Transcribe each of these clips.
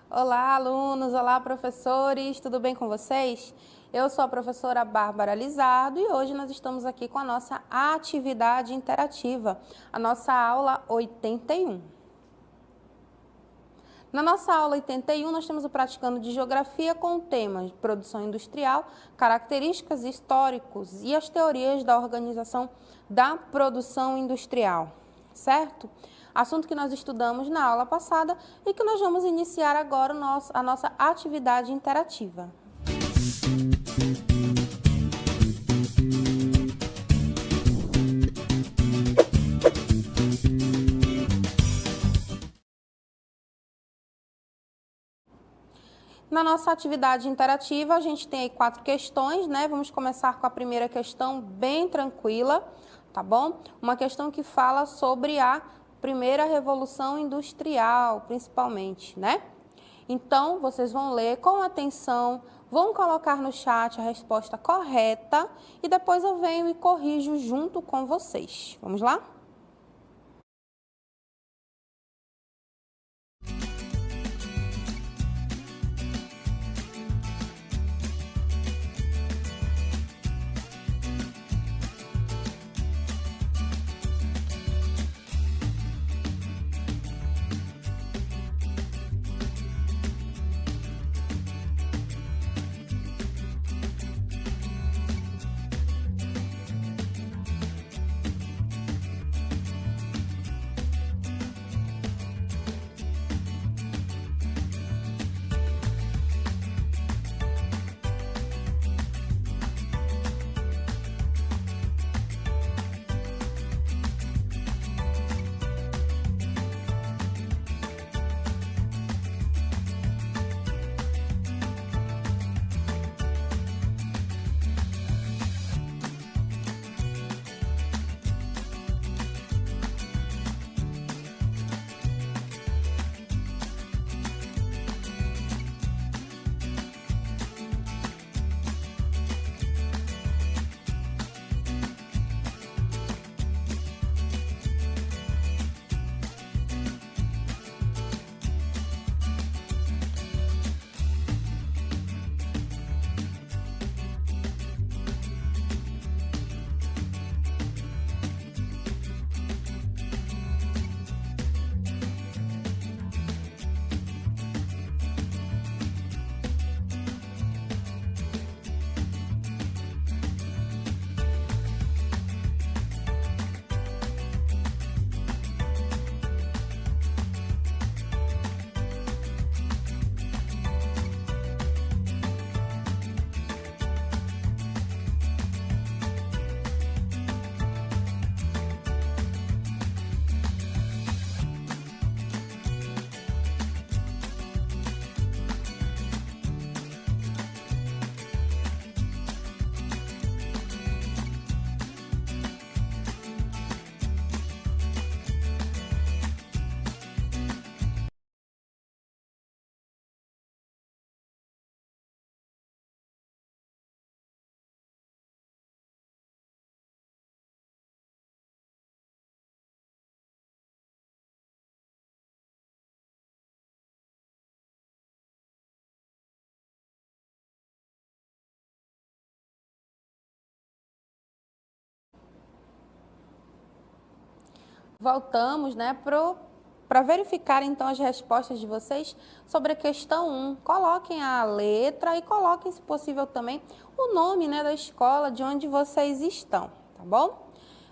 Olá, alunos! Olá, professores! Tudo bem com vocês? Eu sou a professora Bárbara Lizardo e hoje nós estamos aqui com a nossa atividade interativa, a nossa aula 81. Na nossa aula 81, nós temos o praticando de geografia com o tema de produção industrial, características históricos e as teorias da organização da produção industrial, certo? Assunto que nós estudamos na aula passada e que nós vamos iniciar agora a nossa atividade interativa. Na nossa atividade interativa, a gente tem aí 4 questões, né? Vamos começar com a primeira questão bem tranquila, tá bom? Uma questão que fala sobre a primeira revolução industrial, principalmente, né? Então, vocês vão ler com atenção, vão colocar no chat a resposta correta e depois eu venho e corrijo junto com vocês. Vamos lá? Voltamos, né, para verificar então as respostas de vocês sobre a questão 1. Coloquem a letra e coloquem, se possível, também o nome, né, da escola de onde vocês estão, tá bom?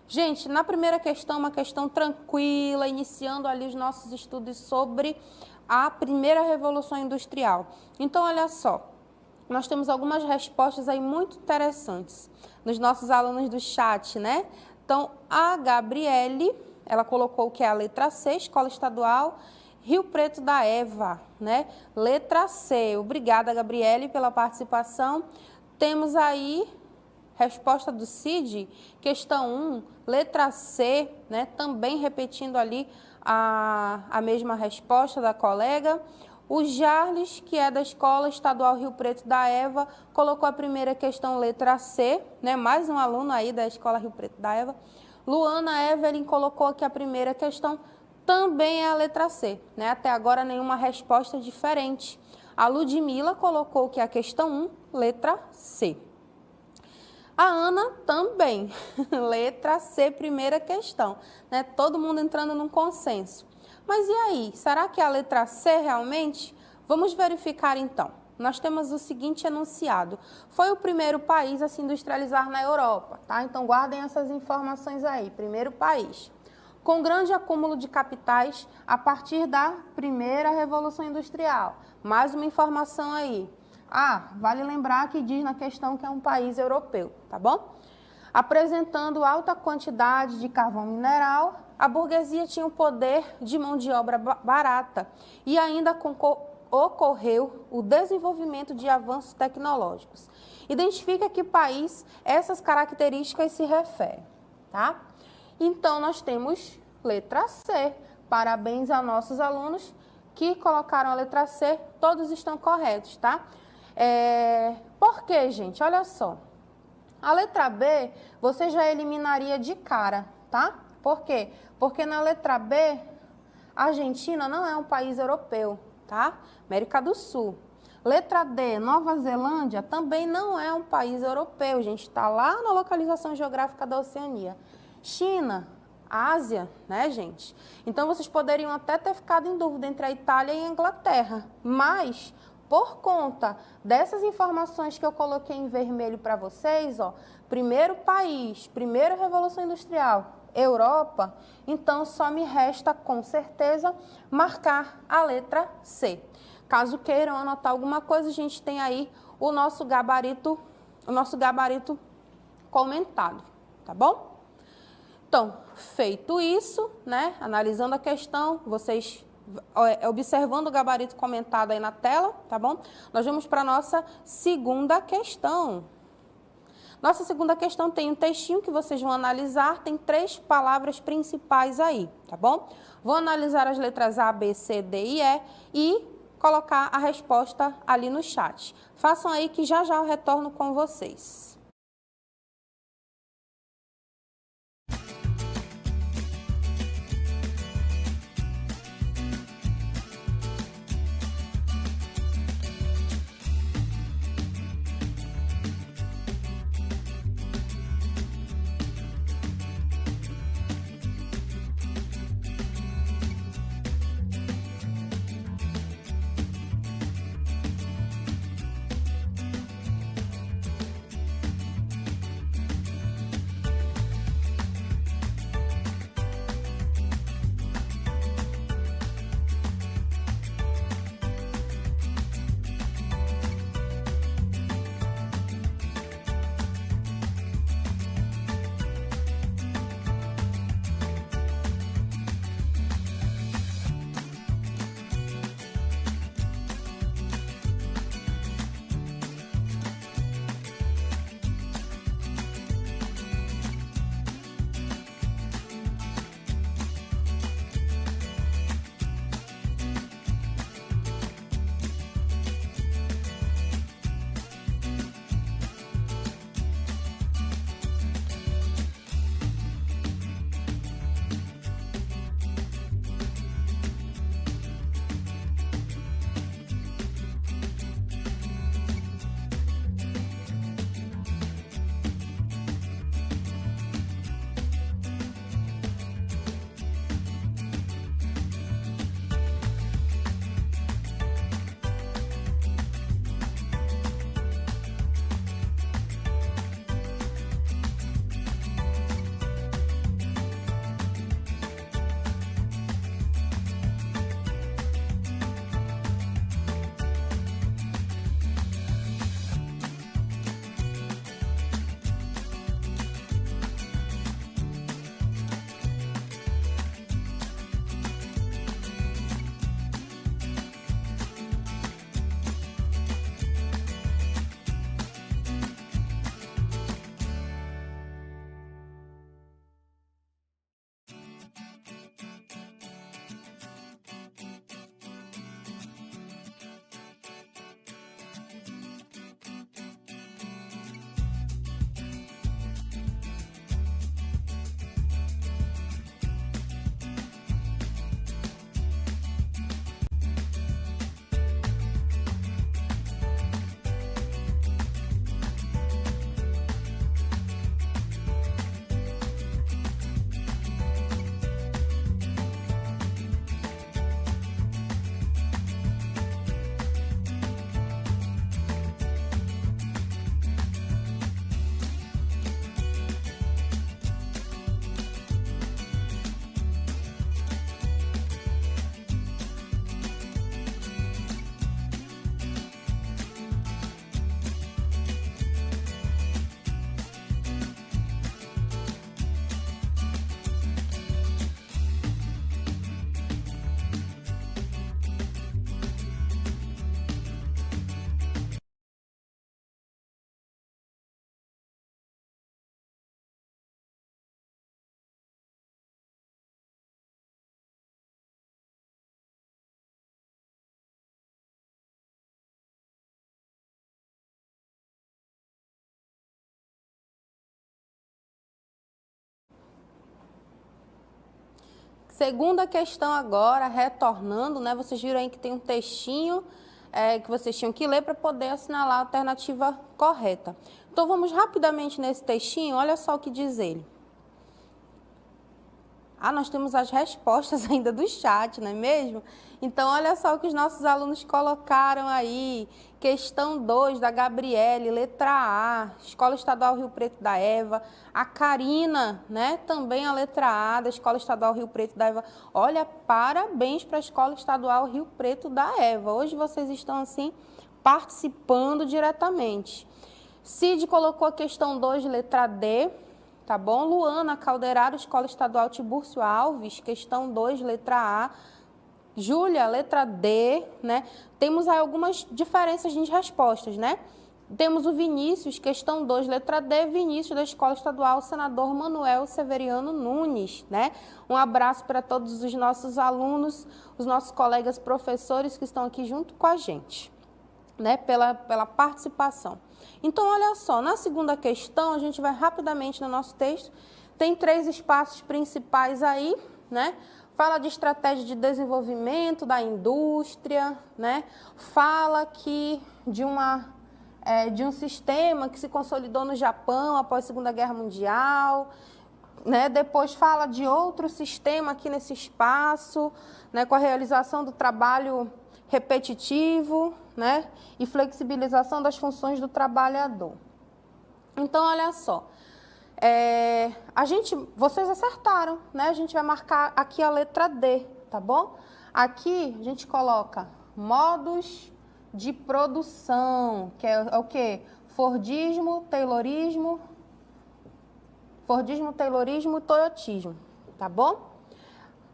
Gente, na primeira questão, uma questão tranquila, iniciando ali os nossos estudos sobre a primeira revolução industrial. Então, olha só, nós temos algumas respostas aí muito interessantes nos nossos alunos do chat, né? Então, a Gabriele, ela colocou que é a letra C, Escola Estadual Rio Preto da Eva, né? Letra C. Obrigada, Gabriele, pela participação. Temos aí resposta do Cid, questão 1, letra C, né? Também repetindo ali a mesma resposta da colega. O Jarles, que é da Escola Estadual Rio Preto da Eva, colocou a primeira questão letra C, né? Mais um aluno aí da Escola Rio Preto da Eva. Luana Evelyn colocou que a primeira questão também é a letra C, né? Até agora nenhuma resposta diferente. A Ludmila colocou que a questão 1, letra C. A Ana também, letra C, primeira questão, né? Todo mundo entrando num consenso. Mas e aí, será que é a letra C realmente? Vamos verificar então. Nós temos o seguinte enunciado. Foi o primeiro país a se industrializar na Europa, tá? Então guardem essas informações aí. Primeiro país. Com grande acúmulo de capitais a partir da primeira Revolução Industrial. Mais uma informação aí. Vale lembrar que diz na questão que é um país europeu, tá bom? Apresentando alta quantidade de carvão mineral, a burguesia tinha o poder de mão de obra barata e ainda ocorreu o desenvolvimento de avanços tecnológicos. Identifica a que país essas características se referem, tá? Então, nós temos letra C. Parabéns a nossos alunos que colocaram a letra C, todos estão corretos, tá? Por quê, gente? Olha só. A letra B, você já eliminaria de cara, tá? Por quê? Porque na letra B, a Argentina não é um país europeu, tá? América do Sul. Letra D, Nova Zelândia também não é um país europeu, a gente está lá na localização geográfica da Oceania. China, Ásia, né, gente? Então, vocês poderiam até ter ficado em dúvida entre a Itália e a Inglaterra, mas por conta dessas informações que eu coloquei em vermelho para vocês, ó, primeiro país, primeira Revolução Industrial, Europa, então só me resta com certeza marcar a letra C. Caso queiram anotar alguma coisa, a gente tem aí o nosso gabarito comentado, tá bom? Então, feito isso, né, analisando a questão, vocês observando o gabarito comentado aí na tela, tá bom? Nós vamos para a nossa segunda questão. Nossa segunda questão tem um textinho que vocês vão analisar, tem 3 palavras principais aí, tá bom? Vou analisar as letras A, B, C, D e E e colocar a resposta ali no chat. Façam aí que já eu retorno com vocês. Segunda questão agora, retornando, né? Vocês viram aí que tem um textinho que vocês tinham que ler para poder assinalar a alternativa correta. Então, vamos rapidamente nesse textinho, olha só o que diz ele. Ah, nós temos as respostas ainda do chat, não é mesmo? Então, olha só o que os nossos alunos colocaram aí. Questão 2 da Gabriele, letra A, Escola Estadual Rio Preto da Eva. A Karina, né? Também a letra A da Escola Estadual Rio Preto da Eva. Olha, parabéns para a Escola Estadual Rio Preto da Eva. Hoje vocês estão, assim, participando diretamente. Cid colocou a questão 2, letra D. Tá bom? Luana Calderaro, Escola Estadual Tibúrcio Alves, questão 2, letra A. Júlia, letra D, né? Temos aí algumas diferenças de respostas, né? Temos o Vinícius, questão 2, letra D, Vinícius da Escola Estadual Senador Manuel Severiano Nunes, né? Um abraço para todos os nossos alunos, os nossos colegas professores que estão aqui junto com a gente, né? Pela participação. Então, olha só, na segunda questão, a gente vai rapidamente no nosso texto, tem 3 espaços principais aí, né? Fala de estratégia de desenvolvimento da indústria, né? Fala aqui de um sistema que se consolidou no Japão após a Segunda Guerra Mundial, né? Depois fala de outro sistema aqui nesse espaço, né? Com a realização do trabalho repetitivo, né? E flexibilização das funções do trabalhador. Então, olha só, vocês acertaram, né? A gente vai marcar aqui a letra D, tá bom? Aqui a gente coloca modos de produção, que é o quê? Fordismo, Taylorismo e Toyotismo, tá bom?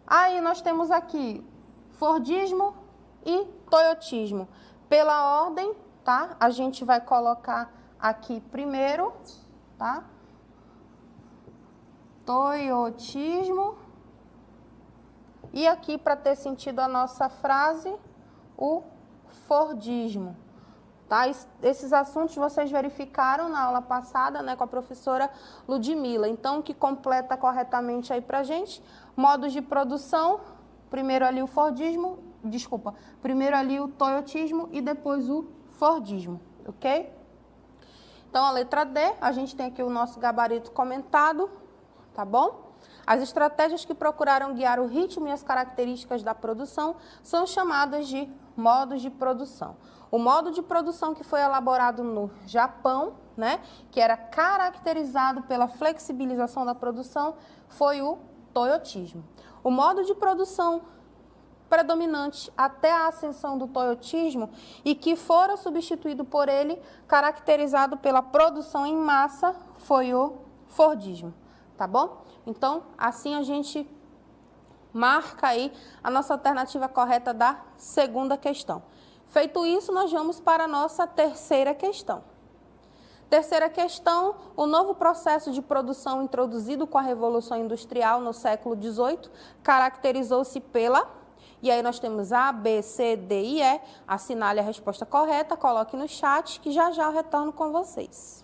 Aí nós temos aqui Fordismo e Toyotismo. Pela ordem, tá? A gente vai colocar aqui primeiro, tá? Toyotismo. E aqui, para ter sentido a nossa frase, o Fordismo. Tá? Esses assuntos vocês verificaram na aula passada, né, com a professora Ludmila. Então, o que completa corretamente aí pra gente? Modos de produção, primeiro ali o Fordismo, primeiro ali o Toyotismo e depois o Fordismo, ok? Então, a letra D, a gente tem aqui o nosso gabarito comentado, tá bom? As estratégias que procuraram guiar o ritmo e as características da produção são chamadas de modos de produção. O modo de produção que foi elaborado no Japão, né, que era caracterizado pela flexibilização da produção, foi o Toyotismo. O modo de produção predominante até a ascensão do Toyotismo e que fora substituído por ele, caracterizado pela produção em massa, foi o Fordismo, tá bom? Então, assim a gente marca aí a nossa alternativa correta da segunda questão. Feito isso, nós vamos para a nossa terceira questão. Terceira questão, o novo processo de produção introduzido com a Revolução Industrial no século XVIII caracterizou-se pela... E aí nós temos A, B, C, D e E. Assinale a resposta correta, coloque no chat que já já eu retorno com vocês.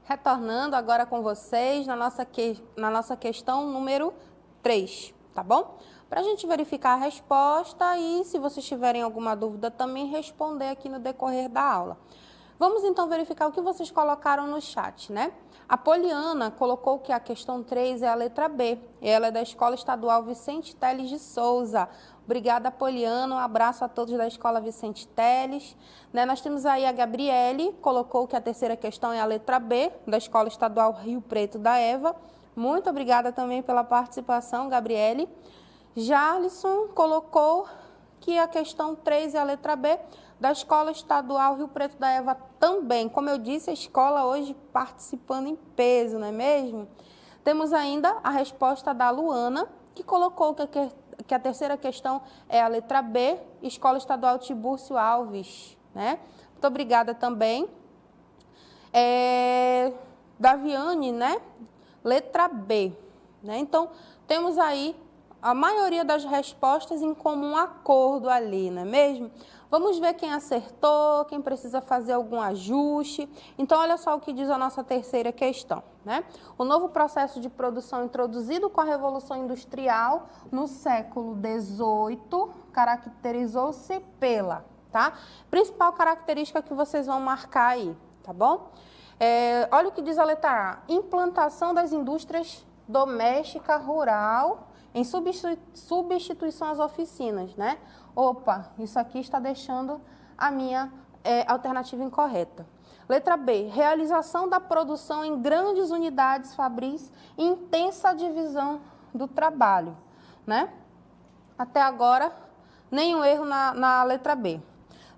Retornando agora com vocês na nossa questão número 3, tá bom? Para a gente verificar a resposta e, se vocês tiverem alguma dúvida, também responder aqui no decorrer da aula. Vamos então verificar o que vocês colocaram no chat, né? A Poliana colocou que a questão 3 é a letra B. Ela é da Escola Estadual Vicente Teles de Souza. Obrigada, Poliana. Um abraço a todos da Escola Vicente Teles. Né? Nós temos aí a Gabriele, colocou que a terceira questão é a letra B, da Escola Estadual Rio Preto da Eva. Muito obrigada também pela participação, Gabriele. Jarlisson colocou que a questão 3 é a letra B, da Escola Estadual Rio Preto da Eva também. Como eu disse, a escola hoje participando em peso, não é mesmo? Temos ainda a resposta da Luana, que colocou que a terceira questão é a letra B, Escola Estadual Tibúrcio Alves, né? Muito obrigada também. Daviane, né? Letra B, né? Então, temos aí a maioria das respostas em comum acordo ali, não é mesmo? Vamos ver quem acertou, quem precisa fazer algum ajuste. Então, olha só o que diz a nossa terceira questão, né? O novo processo de produção introduzido com a Revolução Industrial no século XVIII caracterizou-se pela, tá? Principal característica que vocês vão marcar aí, tá bom? Olha o que diz a letra A. Implantação das indústrias doméstica rural em substituição às oficinas, né? Opa, isso aqui está deixando a minha alternativa incorreta. Letra B, realização da produção em grandes unidades fabris e intensa divisão do trabalho, né? Até agora, nenhum erro na letra B.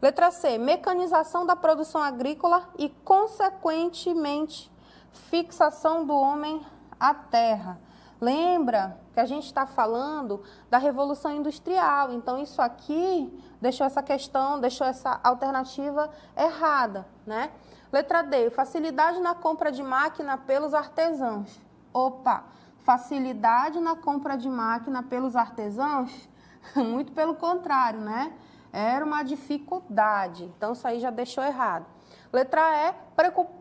Letra C, mecanização da produção agrícola e, consequentemente, fixação do homem à terra. Lembra que a gente está falando da Revolução Industrial, então isso aqui deixou essa alternativa errada, né? Letra D, facilidade na compra de máquina pelos artesãos. Opa, facilidade na compra de máquina pelos artesãos? Muito pelo contrário, né? Era uma dificuldade, então isso aí já deixou errado. Letra E,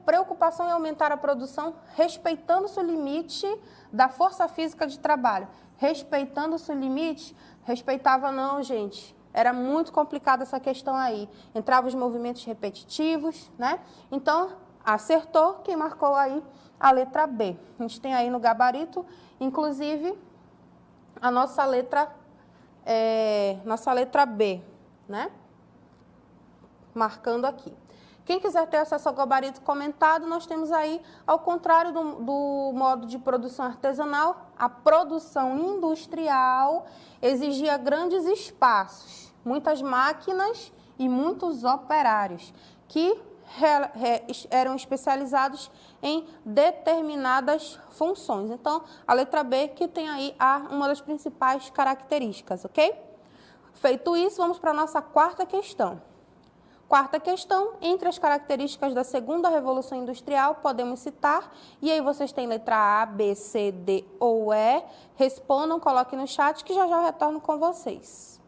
preocupação em aumentar a produção, respeitando-se o limite da força física de trabalho. Respeitando-se o limite? Respeitava não, gente. Era muito complicada essa questão aí. Entravam os movimentos repetitivos, né? Então, acertou quem marcou aí a letra B. A gente tem aí no gabarito, inclusive, a nossa letra B, né? Marcando aqui. Quem quiser ter acesso ao gabarito comentado, nós temos aí, ao contrário do modo de produção artesanal, a produção industrial exigia grandes espaços, muitas máquinas e muitos operários, que eram especializados em determinadas funções. Então, a letra B que tem aí uma das principais características, ok? Feito isso, vamos para a nossa quarta questão. Quarta questão, entre as características da segunda Revolução Industrial, podemos citar, e aí vocês têm letra A, B, C, D ou E, respondam, coloquem no chat que já eu retorno com vocês.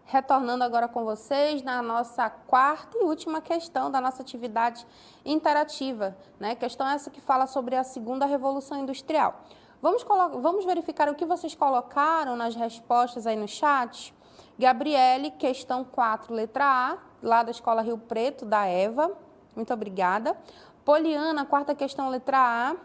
Retornando agora com vocês na nossa quarta e última questão da nossa atividade interativa, né? Questão essa que fala sobre a segunda revolução industrial. Vamos verificar o que vocês colocaram nas respostas aí no chat. Gabriele, questão 4, letra A, lá da Escola Rio Preto, da Eva. Muito obrigada. Poliana, quarta questão, letra A,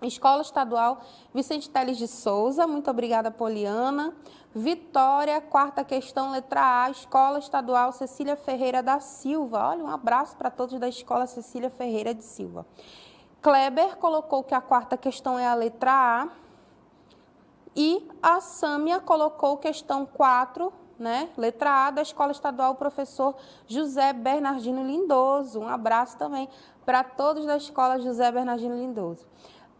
Escola Estadual Vicente Teles de Souza. Muito obrigada, Poliana. Vitória, quarta questão, letra A, Escola Estadual Cecília Ferreira da Silva. Olha, um abraço para todos da Escola Cecília Ferreira de Silva. Kleber colocou que a quarta questão é a letra A. E a Sâmia colocou questão 4, né, letra A, da Escola Estadual Professor José Bernardino Lindoso. Um abraço também para todos da Escola José Bernardino Lindoso.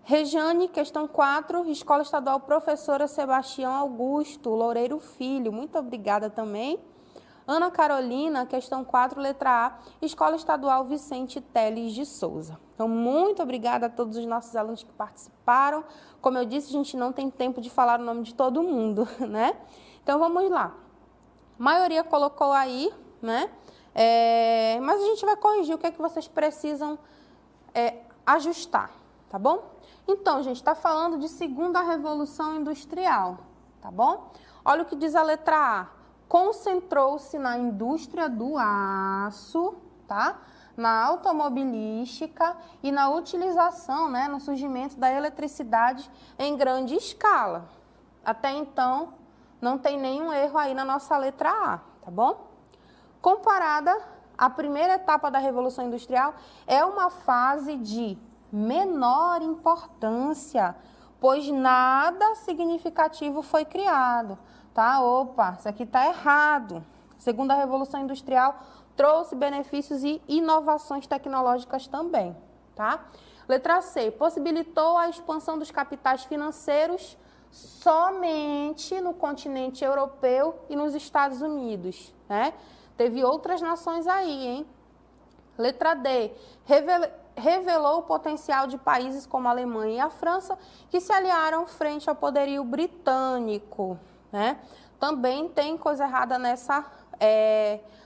Rejane, questão 4, Escola Estadual Professora Sebastião Augusto Loureiro Filho. Muito obrigada também. Ana Carolina, questão 4, letra A, Escola Estadual Vicente Teles de Souza. Então, muito obrigada a todos os nossos alunos que participaram. Como eu disse, a gente não tem tempo de falar o nome de todo mundo, né? Então, vamos lá. A maioria colocou aí, né? Mas a gente vai corrigir o que é que vocês precisam ajustar, tá bom? Então, gente, está falando de segunda revolução industrial, tá bom? Olha o que diz a letra A. Concentrou-se na indústria do aço, tá? Na automobilística e na utilização, né, no surgimento da eletricidade em grande escala. Até então, não tem nenhum erro aí na nossa letra A, tá bom? Comparada à primeira etapa da Revolução Industrial, é uma fase de menor importância, pois nada significativo foi criado, tá? Opa, isso aqui está errado. Segundo a Revolução Industrial, trouxe benefícios e inovações tecnológicas também, tá? Letra C, possibilitou a expansão dos capitais financeiros somente no continente europeu e nos Estados Unidos, né? Teve outras nações aí, hein? Letra D, revelou o potencial de países como a Alemanha e a França que se aliaram frente ao poderio britânico, né? Também tem coisa errada nessa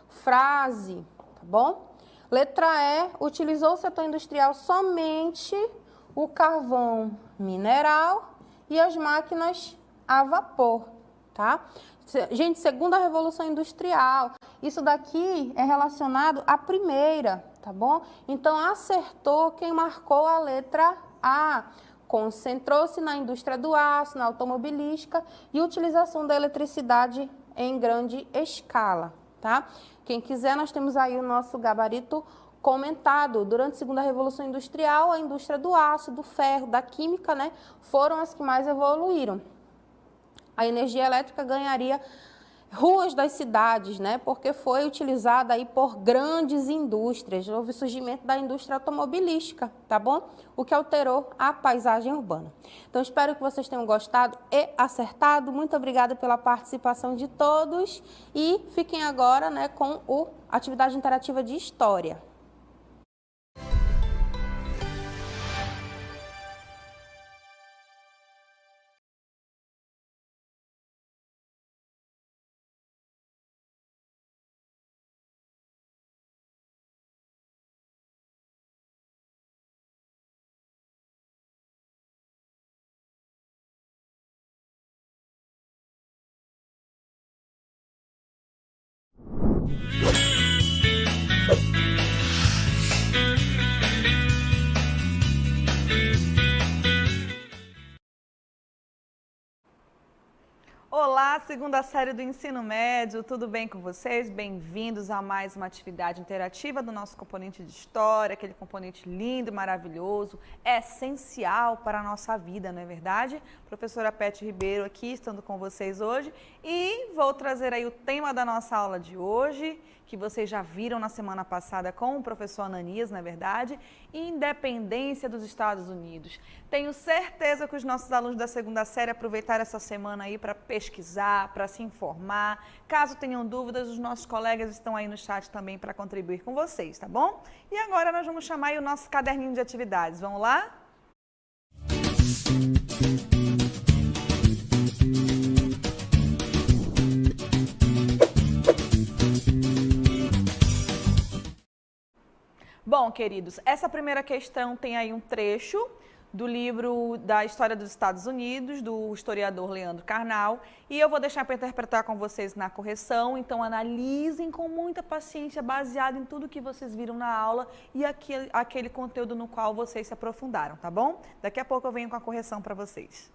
frase, tá bom? Letra E, utilizou o setor industrial somente o carvão mineral e as máquinas a vapor, tá? Gente, segunda Revolução Industrial, isso daqui é relacionado à primeira, tá bom? Então, acertou quem marcou a letra A. Concentrou-se na indústria do aço, na automobilística e utilização da eletricidade em grande escala, tá? Quem quiser, nós temos aí o nosso gabarito comentado. Durante a segunda Revolução Industrial, a indústria do aço, do ferro, da química, né, foram as que mais evoluíram. A energia elétrica ganharia ruas das cidades, né, porque foi utilizada aí por grandes indústrias. Houve o surgimento da indústria automobilística, tá bom? O que alterou a paisagem urbana. Então, espero que vocês tenham gostado e acertado. Muito obrigada pela participação de todos e fiquem agora, né, com a atividade interativa de História. Olá, segunda série do ensino médio, tudo bem com vocês? Bem-vindos a mais uma atividade interativa do nosso componente de história, aquele componente lindo e maravilhoso, essencial para a nossa vida, não é verdade? Professora Pete Ribeiro aqui, estando com vocês hoje, e vou trazer aí o tema da nossa aula de hoje, que vocês já viram na semana passada com o professor Ananias, não é verdade? Independência dos Estados Unidos. Tenho certeza que os nossos alunos da segunda série aproveitaram essa semana aí para pesquisar, para se informar. Caso tenham dúvidas, os nossos colegas estão aí no chat também para contribuir com vocês, tá bom? E agora nós vamos chamar aí o nosso caderninho de atividades. Vamos lá? Bom, queridos, essa primeira questão tem aí um trecho do livro da História dos Estados Unidos, do historiador Leandro Carnal, e eu vou deixar para interpretar com vocês na correção, então analisem com muita paciência, baseado em tudo que vocês viram na aula e aquele conteúdo no qual vocês se aprofundaram, tá bom? Daqui a pouco eu venho com a correção para vocês.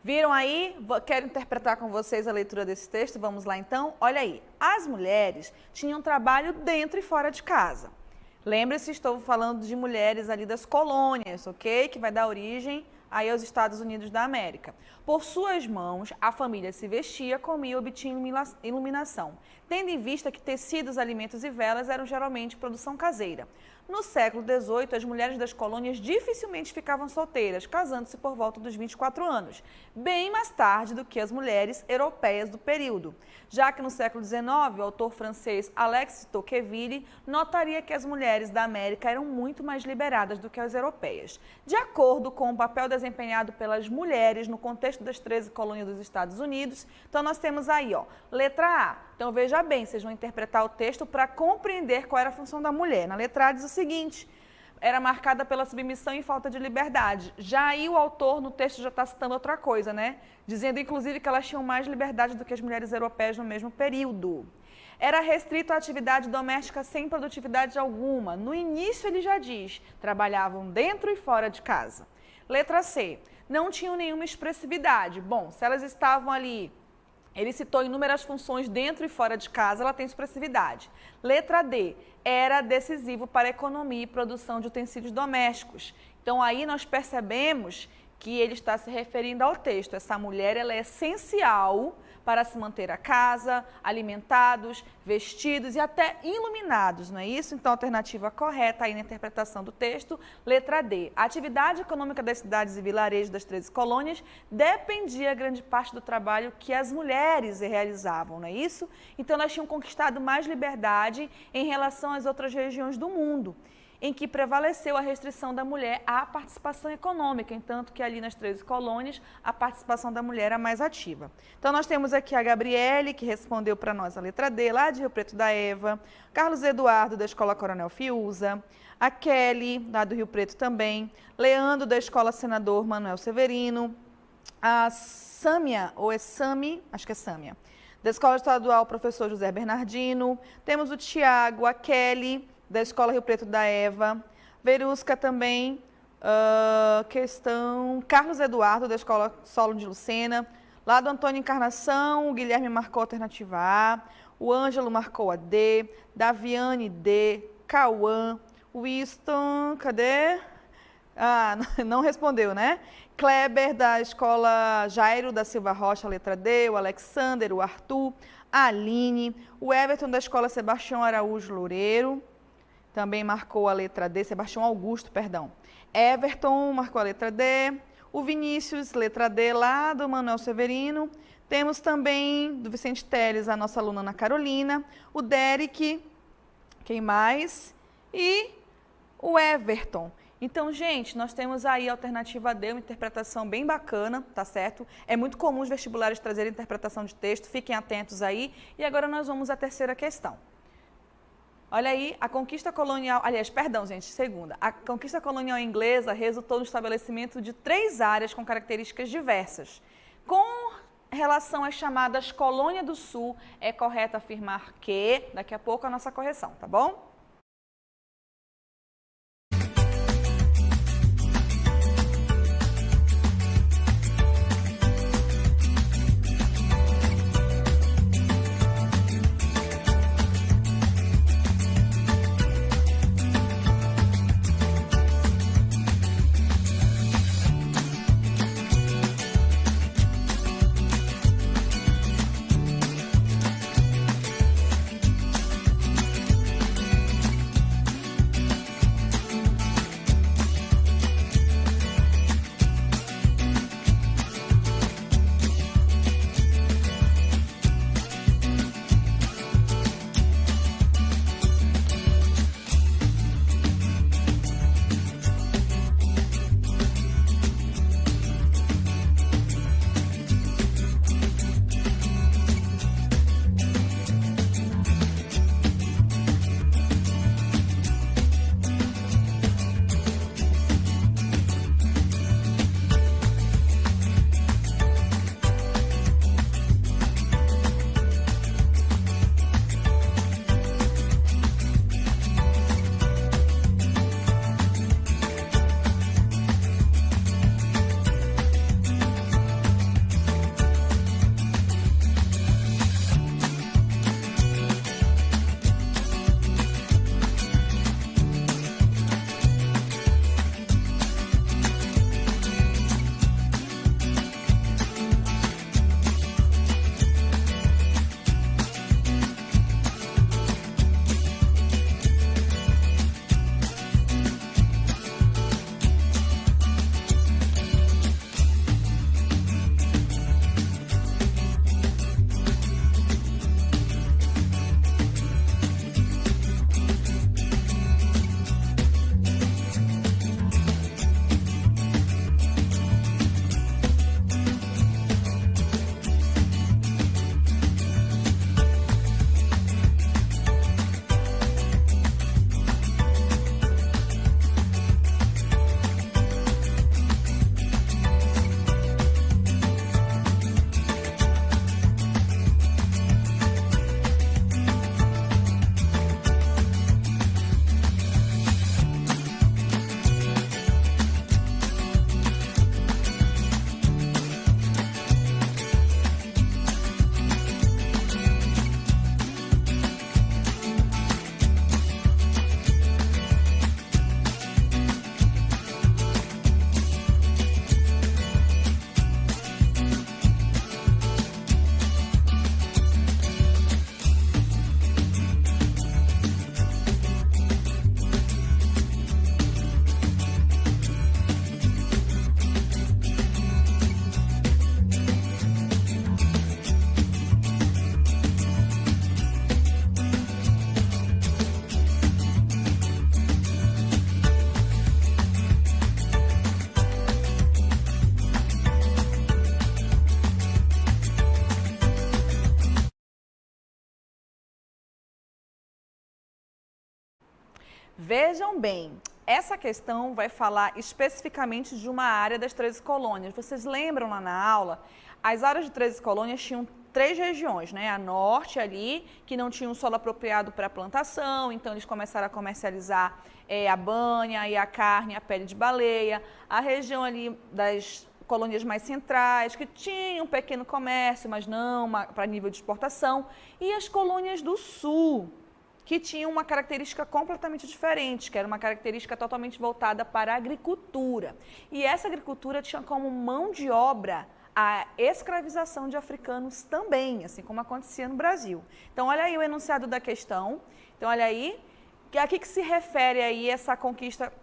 Viram aí? Quero interpretar com vocês a leitura desse texto. Vamos lá então? Olha aí. As mulheres tinham trabalho dentro e fora de casa. Lembre-se, estou falando de mulheres ali das colônias, ok? Que vai dar origem aí aos Estados Unidos da América. Por suas mãos, a família se vestia, comia e obtinha iluminação, tendo em vista que tecidos, alimentos e velas eram geralmente produção caseira. No século XVIII, as mulheres das colônias dificilmente ficavam solteiras, casando-se por volta dos 24 anos, bem mais tarde do que as mulheres europeias do período. Já que no século XIX, o autor francês Alexis de Tocqueville notaria que as mulheres da América eram muito mais liberadas do que as europeias. De acordo com o papel desempenhado pelas mulheres no contexto das 13 colônias dos Estados Unidos, então nós temos aí, ó, letra A. Então veja bem, vocês vão interpretar o texto para compreender qual era a função da mulher. Na letra A diz o seguinte: era marcada pela submissão e falta de liberdade. Já aí o autor no texto já está citando outra coisa, né? Dizendo, inclusive, que elas tinham mais liberdade do que as mulheres europeias no mesmo período. Era restrito à atividade doméstica sem produtividade alguma. No início ele já diz, trabalhavam dentro e fora de casa. Letra C, não tinham nenhuma expressividade. Bom, se elas estavam ali, ele citou inúmeras funções dentro e fora de casa, ela tem expressividade. Letra D, era decisivo para a economia e produção de utensílios domésticos. Então aí nós percebemos que ele está se referindo ao texto. Essa mulher, ela é essencial para se manter a casa, alimentados, vestidos e até iluminados, não é isso? Então, a alternativa correta aí na interpretação do texto, letra D. A atividade econômica das cidades e vilarejos das 13 colônias dependia grande parte do trabalho que as mulheres realizavam, não é isso? Então, elas tinham conquistado mais liberdade em relação às outras regiões do mundo, em que prevaleceu a restrição da mulher à participação econômica, entanto que ali nas 13 colônias a participação da mulher era mais ativa. Então nós temos aqui a Gabriele, que respondeu para nós a letra D, lá de Rio Preto da Eva, Carlos Eduardo, da Escola Coronel Fiuza, a Kelly, lá do Rio Preto também, Leandro, da Escola Senador Manuel Severino, a Sâmia, ou é Sami, acho que é Sâmia, da Escola Estadual Professor José Bernardino, temos o Tiago, a Kelly, da Escola Rio Preto da Eva, Verusca também, Carlos Eduardo, da Escola Solo de Lucena, lá do Antônio Encarnação, o Guilherme marcou a alternativa A, o Ângelo marcou a D, Daviane D, Cauã, Winston, cadê? Ah, não respondeu, né? Kleber, da Escola Jairo da Silva Rocha, letra D, o Alexander, o Arthur, a Aline, o Everton, da Escola Sebastião Araújo Loureiro, também marcou a letra D, Sebastião Augusto, perdão. Everton marcou a letra D, o Vinícius, letra D, lá do Manuel Severino. Temos também do Vicente Teles, a nossa aluna Ana Carolina, o Derek, quem mais? E o Everton. Então, gente, nós temos aí a alternativa D, uma interpretação bem bacana, tá certo? É muito comum os vestibulares trazerem interpretação de texto, fiquem atentos aí. E agora nós vamos à terceira questão. Olha aí, a conquista colonial, aliás, perdão, gente, segunda. A conquista colonial inglesa resultou no estabelecimento de 3 áreas com características diversas. Com relação às chamadas Colônia do Sul, é correto afirmar que, daqui a pouco a nossa correção, tá bom? Vejam bem, essa questão vai falar especificamente de uma área das 13 colônias. Vocês lembram lá na aula? As áreas de 13 colônias tinham 3 regiões, né? A norte ali, que não tinha um solo apropriado para plantação, então eles começaram a comercializar a banha e a carne, a pele de baleia. A região ali das colônias mais centrais, que tinham um pequeno comércio, mas não para nível de exportação. E as colônias do sul, que tinham uma característica completamente diferente, que era uma característica totalmente voltada para a agricultura. E essa agricultura tinha como mão de obra a escravização de africanos também, assim como acontecia no Brasil. Então, olha aí o enunciado da questão. Então, olha aí, a que se refere aí essa conquista,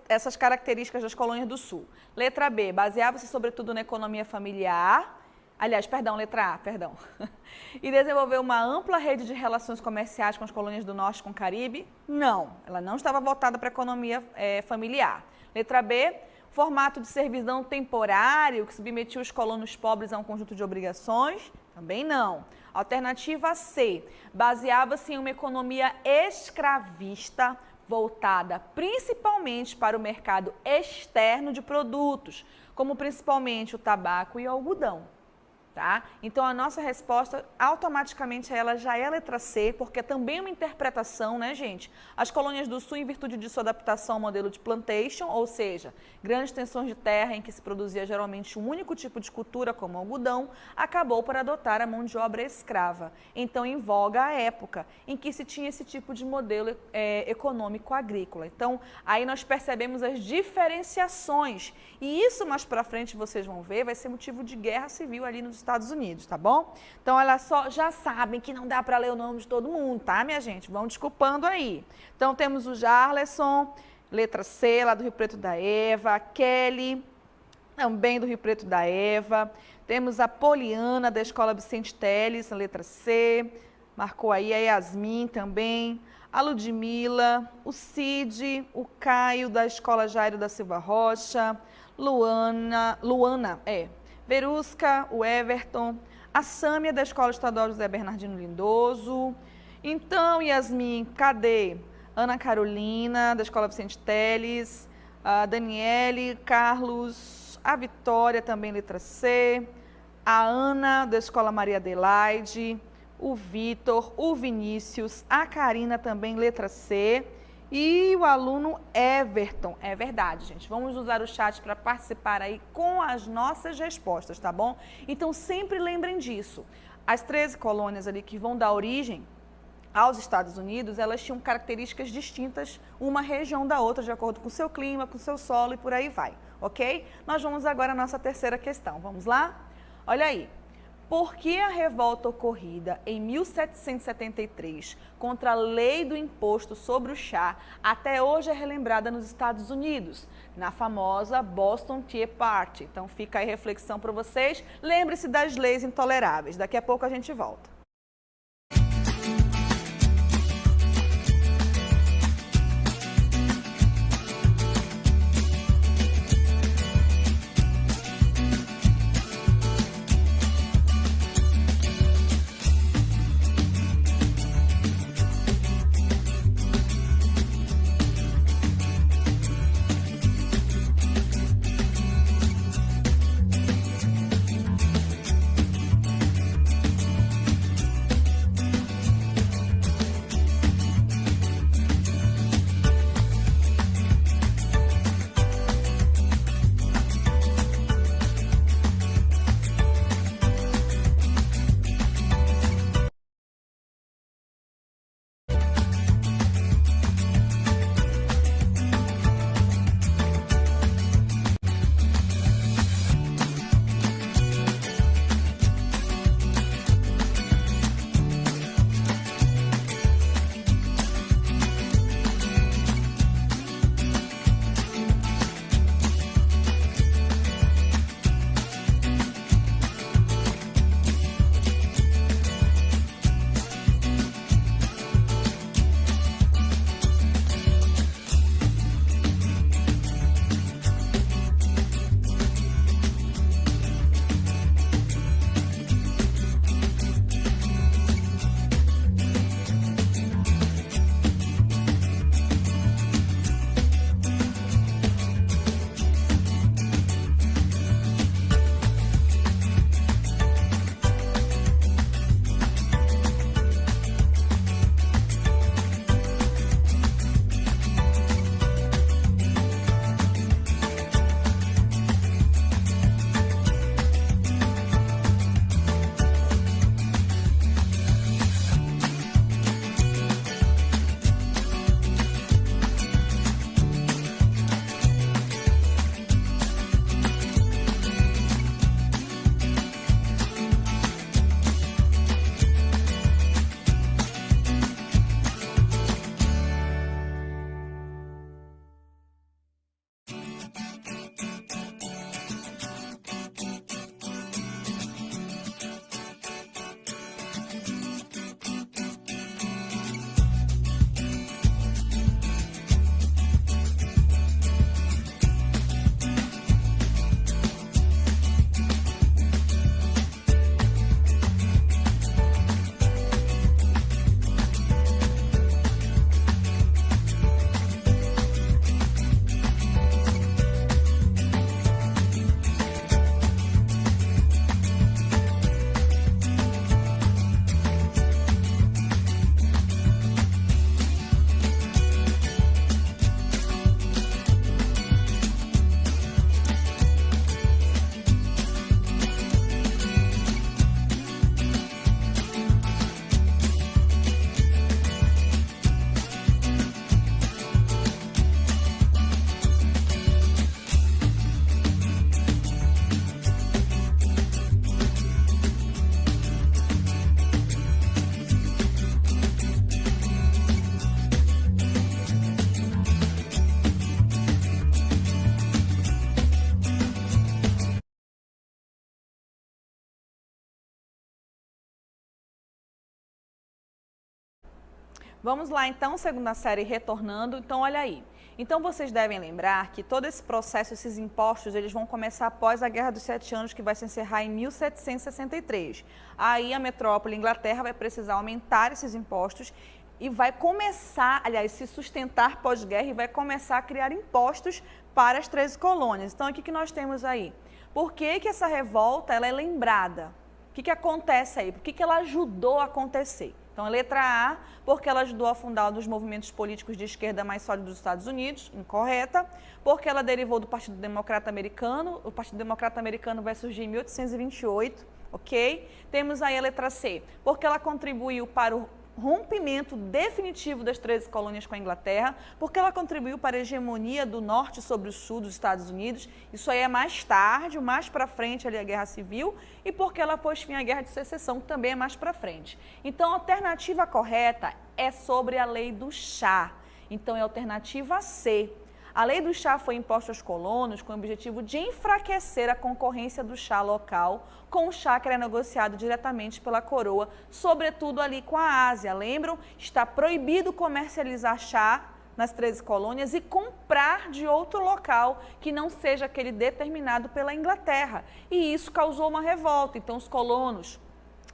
essas características das colônias do Sul? Letra B, baseava-se sobretudo na economia familiar. Aliás, letra A, perdão. E desenvolveu uma ampla rede de relações comerciais com as colônias do Norte com o Caribe? Não, ela não estava voltada para a economia familiar. Letra B, formato de servidão temporário que submetia os colonos pobres a um conjunto de obrigações? Também não. Alternativa C, baseava-se em uma economia escravista voltada principalmente para o mercado externo de produtos, como principalmente o tabaco e o algodão. Tá? Então, a nossa resposta, automaticamente, ela já é a letra C, porque é também uma interpretação, né, gente? As colônias do Sul, em virtude de sua adaptação ao modelo de plantation, ou seja, grandes extensões de terra em que se produzia geralmente um único tipo de cultura, como algodão, acabou por adotar a mão de obra escrava. Então, em voga a época em que se tinha esse tipo de modelo econômico agrícola. Então, aí nós percebemos as diferenciações. E isso, mais para frente, vocês vão ver, vai ser motivo de guerra civil ali nos Estados Unidos, tá bom? Então, olha só, já sabem que não dá para ler o nome de todo mundo, tá, minha gente? Vão desculpando aí. Então, temos o Jarleson, letra C, lá do Rio Preto da Eva, a Kelly, também do Rio Preto da Eva. Temos a Poliana, da Escola Vicente Teles, letra C, marcou aí a Yasmin também, a Ludmila, o Cid, o Caio, da Escola Jairo da Silva Rocha, Luana, Verusca, o Everton, a Sâmia da Escola Estadual José Bernardino Lindoso. Então, Yasmin, cadê? Ana Carolina, da Escola Vicente Teles, a Daniele, Carlos, a Vitória, também letra C, a Ana, da Escola Maria Adelaide, o Vitor, o Vinícius, a Karina, também letra C, e o aluno Everton. É verdade, gente. Vamos usar o chat para participar aí com as nossas respostas, tá bom? Então, sempre lembrem disso. As 13 colônias ali que vão dar origem aos Estados Unidos, elas tinham características distintas, uma região da outra, de acordo com o seu clima, com o seu solo e por aí vai, ok? Nós vamos agora à nossa terceira questão. Vamos lá? Olha aí. Por que a revolta ocorrida em 1773 contra a lei do imposto sobre o chá até hoje é relembrada nos Estados Unidos, na famosa Boston Tea Party? Então fica aí a reflexão para vocês. Lembre-se das leis intoleráveis. Daqui a pouco a gente volta. Vamos lá, então, segunda série retornando. Então, olha aí. Então, vocês devem lembrar que todo esse processo, esses impostos, eles vão começar após a Guerra dos 7 Anos, que vai se encerrar em 1763. Aí, a metrópole Inglaterra vai precisar aumentar esses impostos e vai começar, aliás, se sustentar pós-guerra e vai começar a criar impostos para as 13 colônias. Então, o que nós temos aí? Por que essa revolta ela é lembrada? O que acontece aí? Por que ela ajudou a acontecer? Então, a letra A, porque ela ajudou a fundar um dos movimentos políticos de esquerda mais sólidos dos Estados Unidos, incorreta. Porque ela derivou do Partido Democrata Americano, o Partido Democrata Americano vai surgir em 1828, ok? Temos aí a letra C, porque ela contribuiu para o rompimento definitivo das 13 colônias com a Inglaterra, porque ela contribuiu para a hegemonia do norte sobre o sul dos Estados Unidos, isso aí é mais tarde, mais para frente ali a Guerra Civil, e porque ela pôs fim à Guerra de Secessão, que também é mais para frente. Então, a alternativa correta é sobre a Lei do Chá, então é a alternativa C. A Lei do Chá foi imposta aos colonos com o objetivo de enfraquecer a concorrência do chá local com o chá que era negociado diretamente pela coroa, sobretudo ali com a Ásia. Lembram? Está proibido comercializar chá nas 13 colônias e comprar de outro local que não seja aquele determinado pela Inglaterra. E isso causou uma revolta. Então, os colonos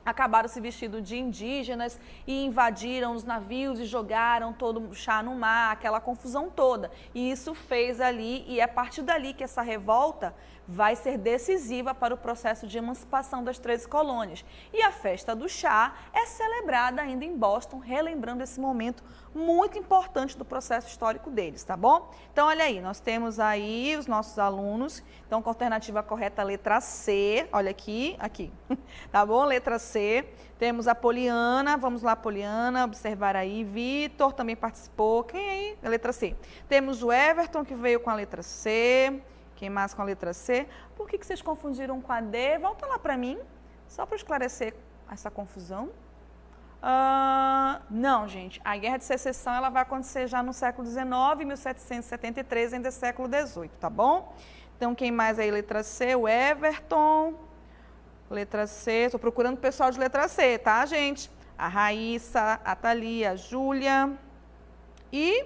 acabaram se vestindo de indígenas e invadiram os navios e jogaram todo o chá no mar, aquela confusão toda. E isso fez ali, e é a partir dali que essa revolta vai ser decisiva para o processo de emancipação das 13 colônias. E a festa do chá é celebrada ainda em Boston, relembrando esse momento muito importante do processo histórico deles, tá bom? Então, olha aí, nós temos aí os nossos alunos, então, com a alternativa correta, a letra C, olha aqui, tá bom? Letra C, temos a Poliana, vamos lá, Poliana, observar aí, Vitor também participou, quem aí? A letra C. Temos o Everton, que veio com a letra C, quem mais com a letra C? Por que vocês confundiram com a D? Volta lá para mim, só para esclarecer essa confusão. Não, gente, a Guerra de Secessão ela vai acontecer já no século XIX, 1773, ainda é século XVIII, tá bom? Então, quem mais aí? Letra C, o Everton. Letra C, estou procurando o pessoal de letra C, tá, gente? A Raíssa, a Thalia, a Júlia e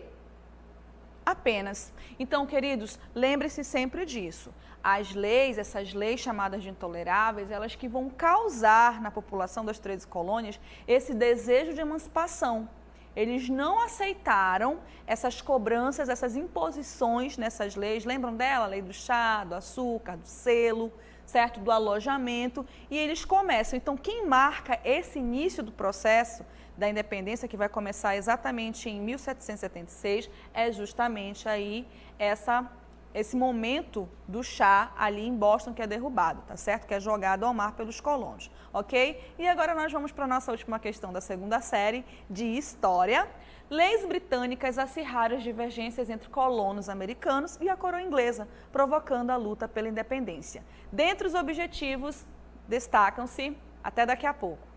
apenas. Então, queridos, lembre-se sempre disso. As leis, essas leis chamadas de intoleráveis, elas que vão causar na população das 13 colônias esse desejo de emancipação. Eles não aceitaram essas cobranças, essas imposições nessas leis. Lembram dela? A lei do chá, do açúcar, do selo, certo? Do alojamento. E eles começam. Então, quem marca esse início do processo da independência, que vai começar exatamente em 1776, é justamente aí esse momento do chá ali em Boston que é derrubado, tá certo? Que é jogado ao mar pelos colonos, ok? E agora nós vamos para a nossa última questão da segunda série de História. Leis britânicas acirraram as divergências entre colonos americanos e a coroa inglesa, provocando a luta pela independência. Dentre os objetivos, destacam-se, até daqui a pouco,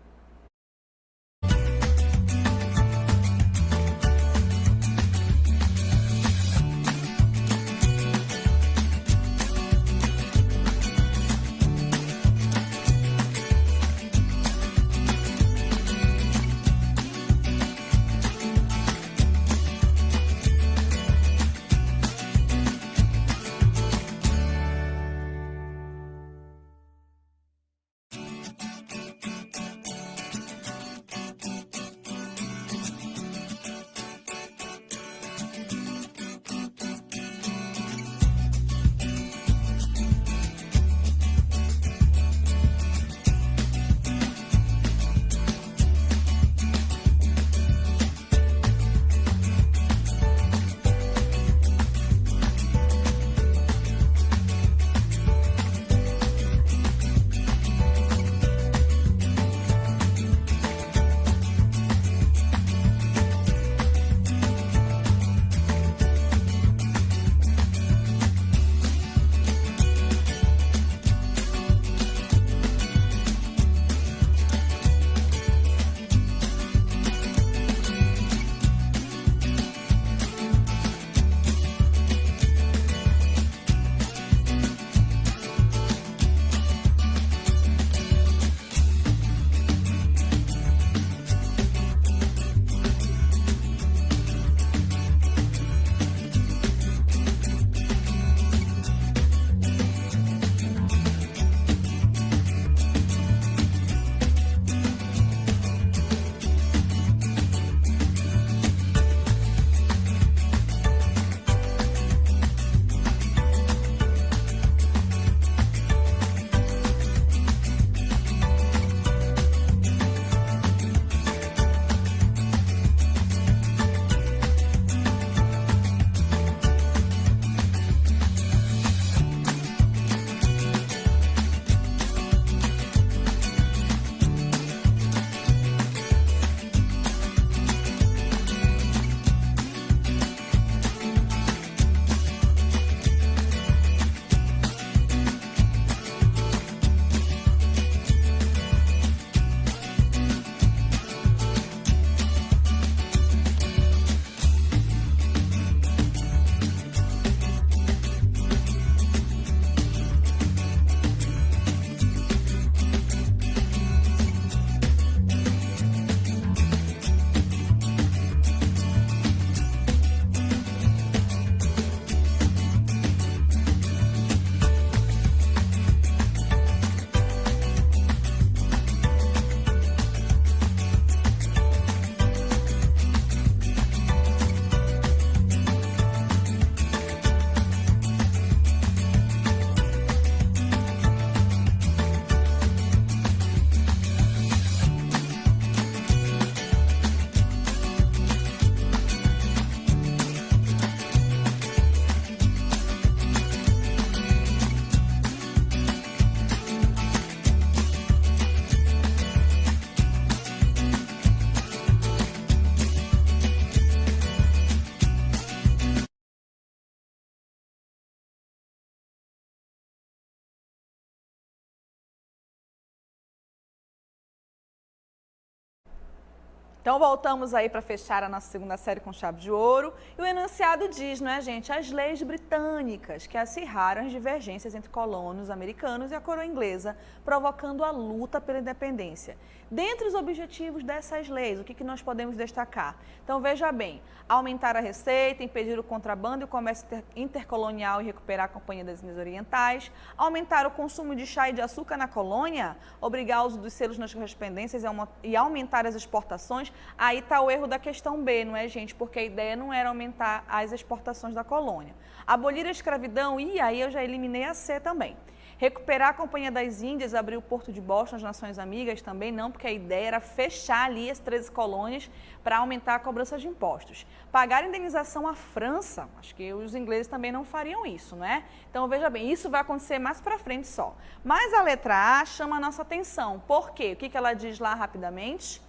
Então voltamos aí para fechar a nossa segunda série com chave de ouro. E o enunciado diz, não é, gente? As leis britânicas que acirraram as divergências entre colônios americanos e a coroa inglesa, provocando a luta pela independência. Dentre os objetivos dessas leis, o que nós podemos destacar? Então veja bem, aumentar a receita, impedir o contrabando e o comércio intercolonial e recuperar a Companhia das Índias Orientais, aumentar o consumo de chá e de açúcar na colônia, obrigar o uso dos selos nas correspondências e aumentar as exportações. Aí está o erro da questão B, não é, gente? Porque a ideia não era aumentar as exportações da colônia. Abolir a escravidão, e aí eu já eliminei a C também. Recuperar a Companhia das Índias, abrir o Porto de Boston, as Nações Amigas também não, porque a ideia era fechar ali as 13 colônias para aumentar a cobrança de impostos. Pagar indenização à França, acho que os ingleses também não fariam isso, né? Então veja bem, isso vai acontecer mais para frente só. Mas a letra A chama a nossa atenção. Por quê? O que ela diz lá rapidamente?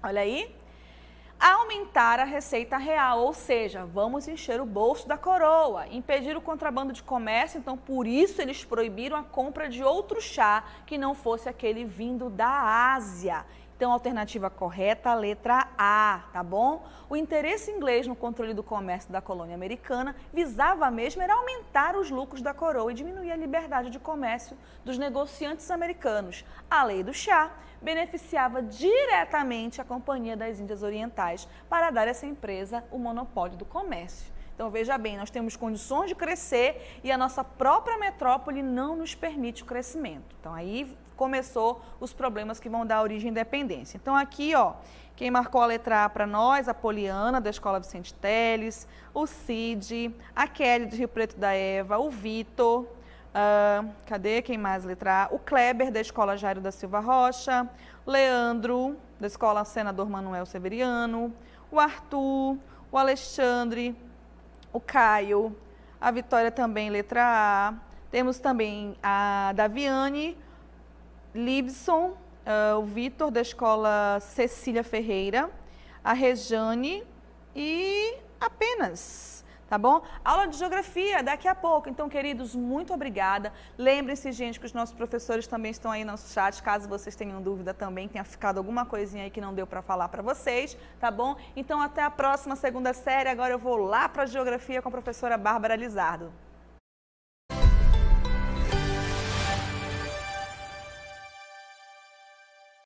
Olha aí. Aumentar a receita real, ou seja, vamos encher o bolso da coroa, impedir o contrabando de comércio, então por isso eles proibiram a compra de outro chá que não fosse aquele vindo da Ásia. Então, a alternativa correta, a letra A, tá bom? O interesse inglês no controle do comércio da colônia americana visava mesmo era aumentar os lucros da coroa e diminuir a liberdade de comércio dos negociantes americanos. A lei do chá beneficiava diretamente a Companhia das Índias Orientais para dar a essa empresa o monopólio do comércio. Então, veja bem, nós temos condições de crescer e a nossa própria metrópole não nos permite o crescimento. Então, aí começou os problemas que vão dar origem à independência. Então, aqui, ó, quem marcou a letra A para nós, a Poliana, da Escola Vicente Teles, o Cid, a Kelly, de Rio Preto da Eva, o Vitor, cadê quem mais, letra A? O Kleber, da Escola Jairo da Silva Rocha, Leandro, da Escola Senador Manuel Severiano, o Arthur, o Alexandre, o Caio, a Vitória também, letra A. Temos também a Daviane, Libson, o Vitor, da Escola Cecília Ferreira, a Rejane e apenas, tá bom? Aula de Geografia daqui a pouco. Então, queridos, muito obrigada. Lembrem-se, gente, que os nossos professores também estão aí no nosso chat, caso vocês tenham dúvida também, tenha ficado alguma coisinha aí que não deu para falar para vocês, tá bom? Então, até a próxima segunda série. Agora eu vou lá para a Geografia com a professora Bárbara Lizardo.